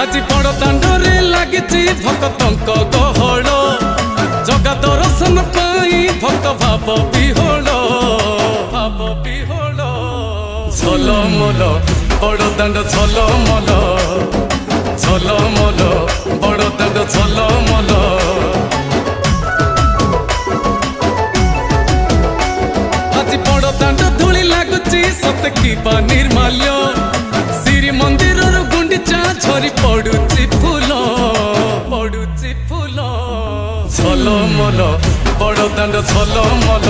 আজি বড় দাଣ୍ଡରେ ଲାଗିଛି ଭକ୍ତଙ୍କ ଗହଳ ଜଗା ଦର୍ଶନ ପାଇଁ ଭକ୍ତ ଭାବ ବିହୋଳ ଝଲମଲ ବଡ଼ ଦାଣ୍ଡ ଝଲମଲ ଝଲମଲ ବଡ଼ ଦାଣ୍ଡ ଝଲମଲ আজি ବଡ଼ ଦାଣ୍ଡ ଧୂଳି ଲାଗୁଛି ସତେ କିବା ନିର୍ମାଲ୍ୟ ଶ୍ରୀମନ୍ଦିରର ଗୁଣ୍ଡିଚା ଝରି ପଡୁଛି ଫୁଲ ଝଲମଲ ବଡ଼ ଦାଣ୍ଡ ଝଲମଲ